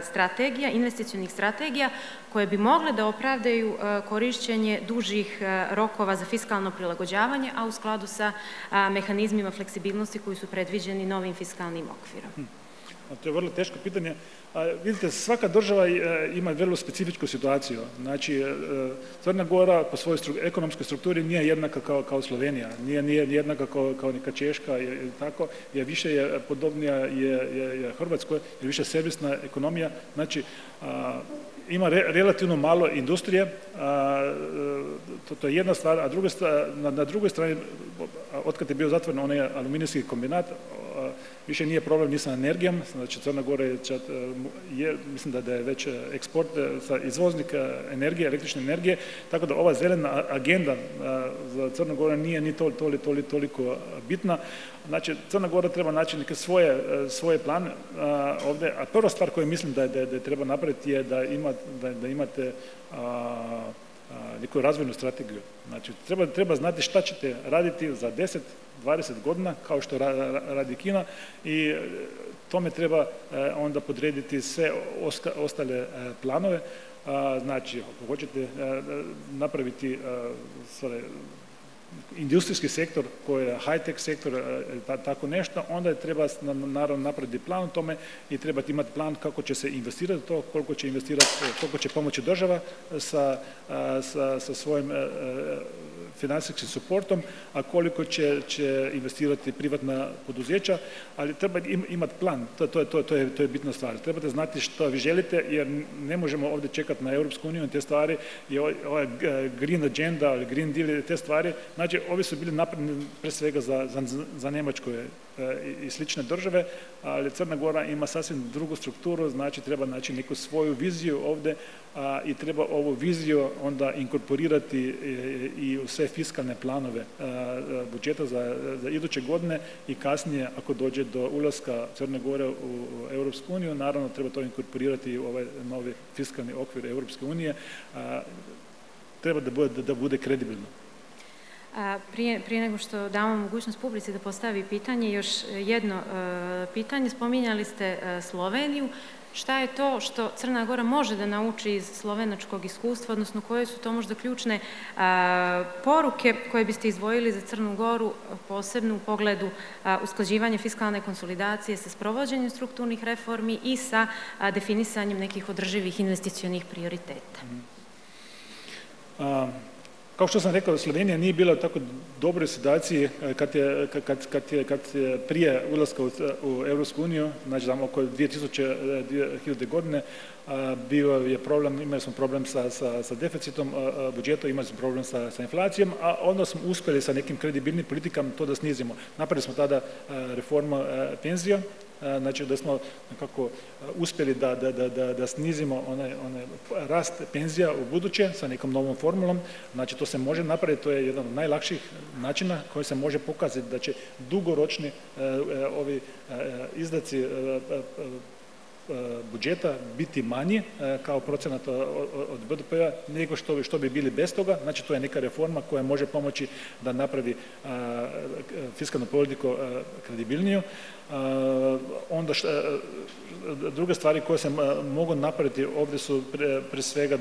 strategija, investicionih strategija koje bi mogle da opravdaju korišćenje dužih rokova za fiskalno prilagođavanje, a u skladu sa mehanizmima fleksibilnosti koji su predviđeni novim fiskalnim okvirom? To je vrlo teško pitanje. Vidite, svaka država ima vrlo specifičnu situaciju. Znači, Crna Gora po svojoj ekonomskoj strukturi nije jednaka kao Slovenija, nije jednaka kao neka Češka i tako, jer više je podobnija je Hrvatskoj, jer više servisna ekonomija. Znači, ima relativno malo industrije, to je jedna stvar, a na drugoj strani, otkad je bio zatvoren onaj aluminijski kombinat, više nije problem ni sa energijom, znači Crna Gora je, mislim da je već eksport izvoznik energije, električne energije, tako da ova zelena agenda za Crnu Goru nije ni toliko bitna. Znači, Crna Gora treba naći neke svoje plane ovdje, a prva stvar koju mislim da treba napraviti je da imate neku razvojnu strategiju. Znači, treba znati šta ćete raditi za 10-20 godina, kao što radi Kina, i tome treba onda podrediti sve ostale planove. Znači, ako hoćete napraviti industrijski sektor koji je high-tech sektor, tako nešto, onda treba naravno napraviti plan o tome i treba imati plan kako će se investirati to, koliko će investirati, koliko će pomoći država sa svojim financijskim suportom, a koliko će investirati privatna poduzeća, ali treba imati plan, to je bitna stvar. Trebate znati što vi želite, jer ne možemo ovdje čekati na Europsku uniju, te stvari, i ova green agenda, green deal, te stvari, znači ovi su bili napravljeni pre svega za Njemačku i slične države, ali Crna Gora ima sasvim drugu strukturu, znači treba naći neku svoju viziju ovdje i treba ovu viziju onda inkorporirati i u sve fiskalne planove budžeta za iduće godine i kasnije ako dođe do ulaska Crne Gore u Europsku uniju, naravno treba to inkorporirati u ovaj novi fiskalni okvir Europske unije, treba da bude kredibilno. Prije nego što damo mogućnost publici da postavi pitanje, još jedno pitanje. Spominjali ste Sloveniju. Šta je to što Crna Gora može da nauči iz slovenačkog iskustva, odnosno koje su to možda ključne poruke koje biste izdvojili za Crnu Goru, posebno u pogledu usklađivanja fiskalne konsolidacije sa sprovođenjem strukturnih reformi i sa definisanjem nekih održivih investicionih prioriteta? Kao što sam rekao, Slovenija nije bila u tako dobroj situaciji kad je prije ulaska u Europsku uniju, znači oko 2000. godine, bio je problem, imali smo problem sa deficitom budžeta, imali smo problem sa inflacijom, a onda smo uspjeli sa nekim kredibilnim politikama to da snizimo. Napravili smo tada reformu penzija, znači da smo nekako uspjeli da snizimo onaj rast penzija u buduće sa nekom novom formulom. Znači to se može napraviti, to je jedan od najlakših načina koji se može pokazati da će dugoročni ovi izdaci budžeta biti manji kao procenat od BDP-a nego što bi bili bez toga. Znači to je neka reforma koja može pomoći da napravi fiskalnu politiku kredibilniju. Onda druge stvari koje se mogu napraviti ovdje su pre svega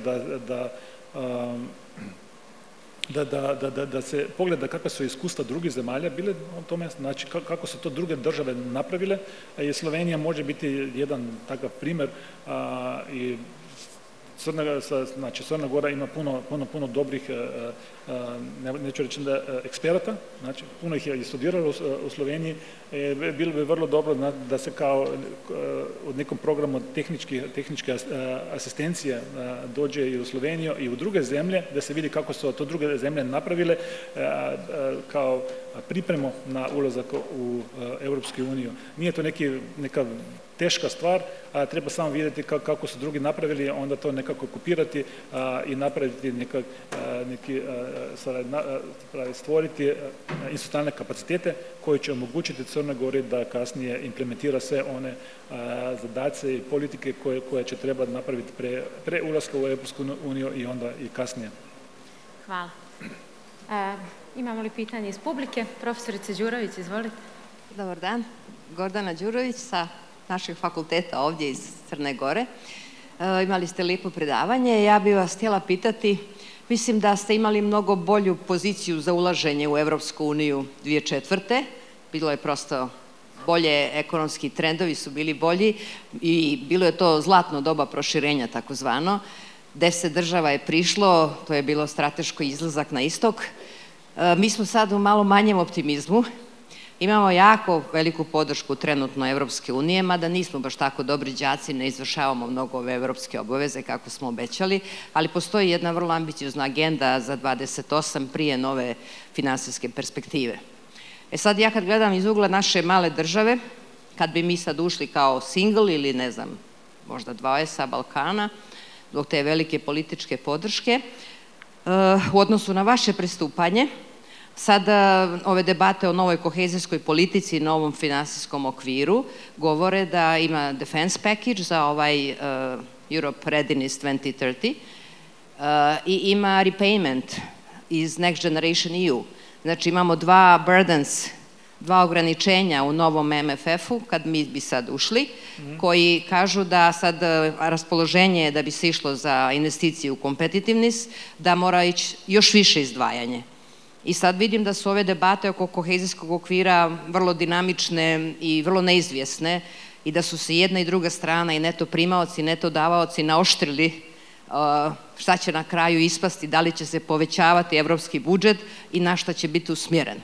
da se pogleda kakva su iskustva drugih zemalja bile o tome, znači kako su to druge države napravile, i Slovenija može biti jedan takav primjer, i Crna Gora ima puno dobrih, neću reći da eksperata, znači puno ih je studiralo u Sloveniji, bilo bi vrlo dobro da se kao u nekom programu tehničke asistencije dođe i u Sloveniju i u druge zemlje, da se vidi kako su to druge zemlje napravile kao pripremu na ulazak u Europsku uniju. Nije to neka teška stvar, treba samo vidjeti kako su drugi napravili, onda to nekako kopirati i napraviti stvoriti institucionalne kapacitete koji će omogućiti Crnoj Gori da kasnije implementira sve one zadace i politike koje će trebati napraviti pre ulaska u Europsku uniju i onda i kasnije. Hvala. Imamo li pitanje iz publike? Profesorice Đurović, izvolite. Dobar dan. Gordana Đurović sa našeg fakulteta ovdje iz Crne Gore. Imali ste lijepo predavanje. Ja bih vas htjela pitati, mislim da ste imali mnogo bolju poziciju za ulaženje u Europsku uniju 2004. Bilo je prosto bolje, ekonomski trendovi su bili bolji i bilo je to zlatno doba proširenja takozvano. 10 država je prišlo, to je bilo strateški izlazak na istok. Mi smo sad u malo manjem optimizmu. Imamo jako veliku podršku trenutno Evropske unije, mada nismo baš tako dobri đaci, ne izvršavamo mnogo ove evropske obaveze kako smo obećali, ali postoji jedna vrlo ambiciozna agenda za 28 prije nove finansijske perspektive. Sad ja kad gledam iz ugla naše male države, kad bi mi sad ušli kao single ili ne znam, možda 2 sa Balkana, zbog te velike političke podrške, u odnosu na vaše pristupanje, sad ove debate o novoj kohezijskoj politici i novom finansijskom okviru govore da ima defense package za ovaj Europe Readiness 2030 i ima repayment iz Next Generation EU. Znači imamo 2 burdens, 2 ograničenja u novom MFF-u, kad mi bi sad ušli, koji kažu da sad raspoloženje je da bi se išlo za investiciju u competitiveness, da mora ići još više izdvajanje. I sad vidim da su ove debate oko kohezijskog okvira vrlo dinamične i vrlo neizvjesne i da su se jedna i druga strana i neto primaoci i neto davaoci naoštrili šta će na kraju ispasti, da li će se povećavati evropski budžet i na šta će biti usmjeren.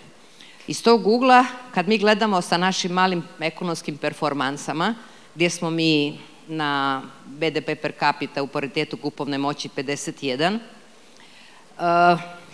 Iz tog ugla, kad mi gledamo sa našim malim ekonomskim performansama, gdje smo mi na BDP per capita u paritetu kupovne moći 51,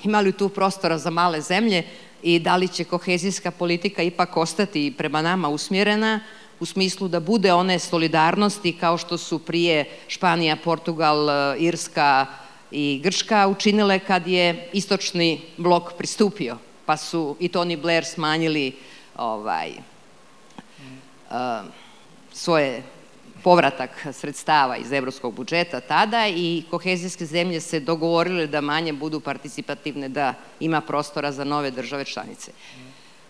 ima li tu prostora za male zemlje i da li će kohezijska politika ipak ostati prema nama usmjerena u smislu da bude one solidarnosti kao što su prije Španija, Portugal, Irska i Grčka učinile kad je istočni blok pristupio, pa su i Tony Blair smanjili svoje povratak sredstava iz evropskog budžeta tada i kohezijske zemlje se dogovorile da manje budu participativne, da ima prostora za nove države članice.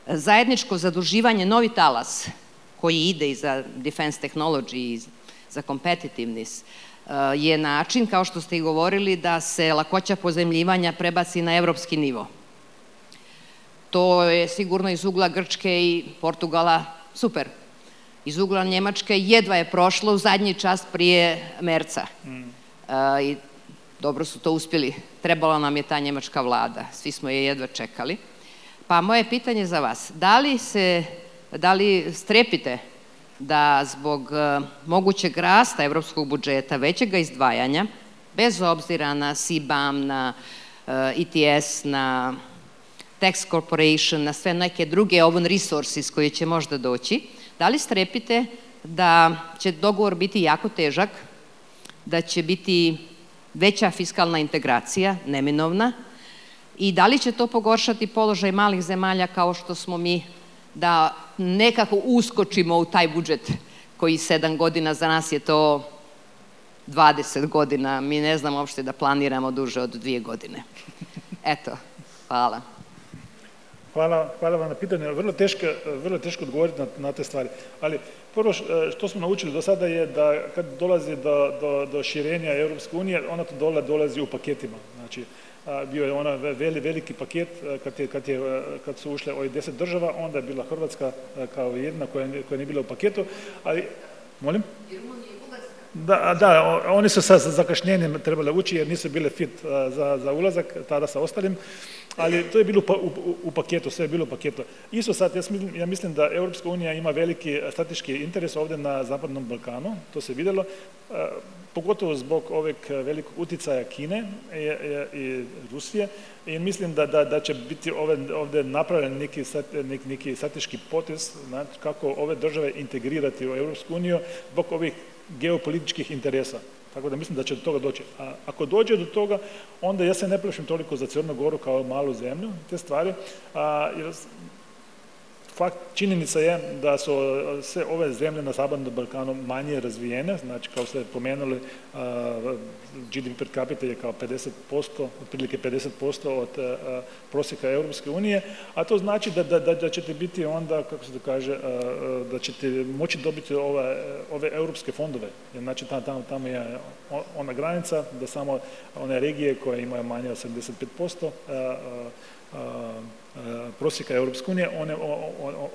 Zajedničko zaduživanje, novi talas koji ide i za defense technology i za competitiveness je način, kao što ste i govorili, da se lakoća pozemljivanja prebaci na evropski nivo. To je sigurno iz ugla Grčke i Portugala super. Iz ugla Njemačke jedva je prošlo u zadnji čas prije Merca. I dobro su to uspjeli. Trebala nam je ta njemačka vlada. Svi smo je jedva čekali. Pa moje pitanje za vas, da li strepite da zbog mogućeg rasta evropskog budžeta, većega izdvajanja, bez obzira na CBAM, na ETS, na Tax Corporation, na sve neke druge oven resources koji će možda doći, da li strepite da će dogovor biti jako težak, da će biti veća fiskalna integracija, neminovna, i da li će to pogoršati položaj malih zemalja kao što smo mi, da nekako uskočimo u taj budžet koji 7 godina, za nas je to 20 godina, mi ne znamo uopšte da planiramo duže od 2 godine. Eto, hvala. Hvala vam na pitanje. Vrlo teško odgovoriti na te stvari. Ali prvo što smo naučili do sada je da kad dolazi do širenja Europske unije, ona to dolazi u paketima. Znači, bio je ona veliki paket kad su ušle ovih 10 država, onda je bila Hrvatska kao jedna koja nije bila u paketu, ali, molim? Da, oni su sa zakašnjenjem trebali ući jer nisu bile fit za ulazak, tada sa ostalim, ali to je bilo u paketu, sve je bilo u paketu. Isto sad, ja mislim da Europska unija ima veliki strateški interes ovdje na Zapadnom Balkanu, to se vidjelo, pogotovo zbog ovog velikog utjecaja Kine i Rusije, i mislim da će biti ovdje napravljen neki strateški potez, znači kako ove države integrirati u Europsku uniju zbog ovih geopolitičkih interesa. Tako da mislim da će do toga doći. A ako dođe do toga, onda ja se ne plašim toliko za Crnu Goru kao malu zemlju, te stvari, jer fakt, činjenica je da su sve ove zemlje na Zapadnom Balkanu manje razvijene, znači kao ste pomenuli, GDP per capita je kao 50%, otprilike 50% od prosjeka Europske unije, a to znači da ćete biti onda, kako se to kaže, da ćete moći dobiti ove europske fondove. Znači tamo je ona granica da samo one regije koje imaju manje od 75% prosjeka Europske unije,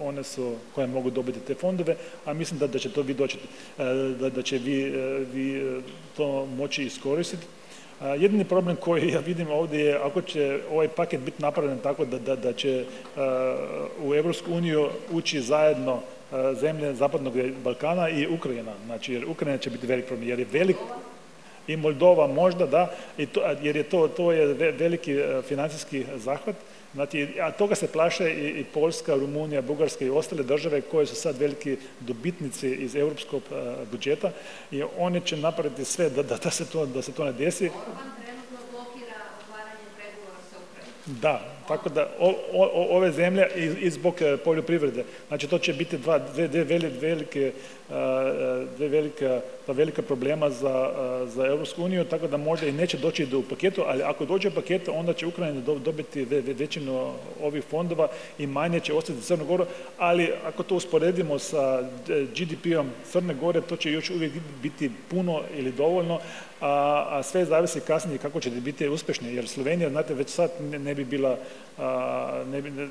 one su koje mogu dobiti te fondove, a mislim da će to vi doći, da će vi to moći iskoristiti. Jedini problem koji ja vidim ovdje je ako će ovaj paket biti napravljen tako da će u Europsku uniju ući zajedno zemlje Zapadnog Balkana i Ukrajina, znači jer Ukrajina će biti velik problem, jer je velik, i Moldova možda, da, jer je to je veliki financijski zahvat, Znači, a toga se plaše i Poljska, Rumunija, Bugarska i ostale države koje su sad veliki dobitnici iz europskog budžeta i oni će napraviti sve da se to ne desi. Da, tako da ove zemlje i zbog poljoprivrede, znači to će biti dva velika problema za Europsku uniju, tako da možda i neće doći do paketu, ali ako dođe paket, onda će Ukrajina dobiti većinu ovih fondova i manje će ostati Crnu Goru, ali ako to usporedimo sa GDP-om Crne Gore, to će još uvijek biti puno ili dovoljno, a sve zavisi kasnije kako će biti uspješni, jer Slovenija, znate, već sad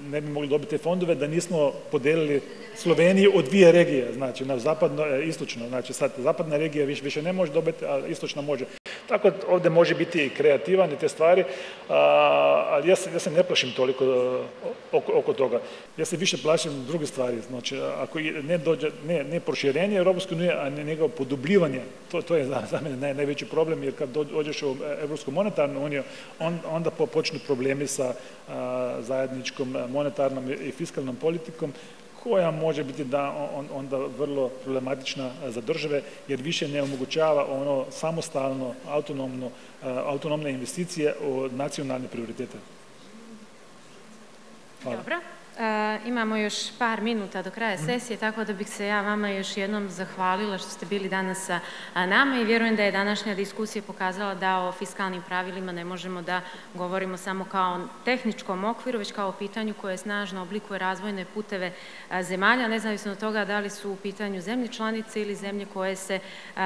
ne bi mogli dobiti te fondove da nismo podelili Sloveniju u dvije regije, znači na zapadno i istočno, znači sad zapadna regija više ne može dobiti, a istočna može. Tako da ovdje može biti i kreativan i te stvari, ali ja se ne plašim toliko oko toga. Ja se više plašim druge stvari, znači ako ne dođe, ne proširenje Europske unije, a nego podubljivanje, to je za mene najveći problem, jer kad dođeš u Europsku monetarnu uniju, onda počnu problemi sa zajedničkom monetarnom i fiskalnom politikom, koja može biti onda vrlo problematična za države, jer više ne omogućava ono samostalno, autonomne investicije u nacionalne prioritete. Hvala. Dobro. Imamo još par minuta do kraja sesije, tako da bih se ja vama još jednom zahvalila što ste bili danas sa nama i vjerujem da je današnja diskusija pokazala da o fiskalnim pravilima ne možemo da govorimo samo kao tehničkom okviru, već kao o pitanju koje snažno oblikuje razvojne puteve zemalja, nezavisno od toga da li su u pitanju zemlje članice ili zemlje koje se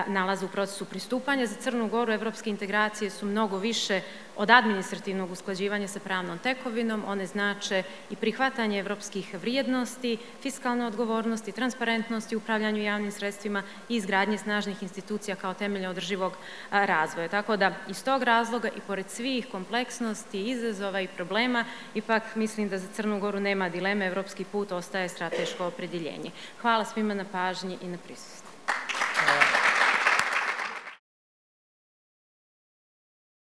nalaze u procesu pristupanja. Za Crnu Goru evropske integracije su mnogo više od administrativnog usklađivanja sa pravnom tekovinom, one znače i prihvatanje evropskih vrijednosti, fiskalne odgovornosti, transparentnosti u upravljanju javnim sredstvima i izgradnje snažnih institucija kao temelja održivog razvoja. Tako da iz tog razloga i pored svih kompleksnosti, izazova i problema, ipak mislim da za Crnu Goru nema dileme, evropski put ostaje strateško opredjeljenje. Hvala svima na pažnji i na prisustvu.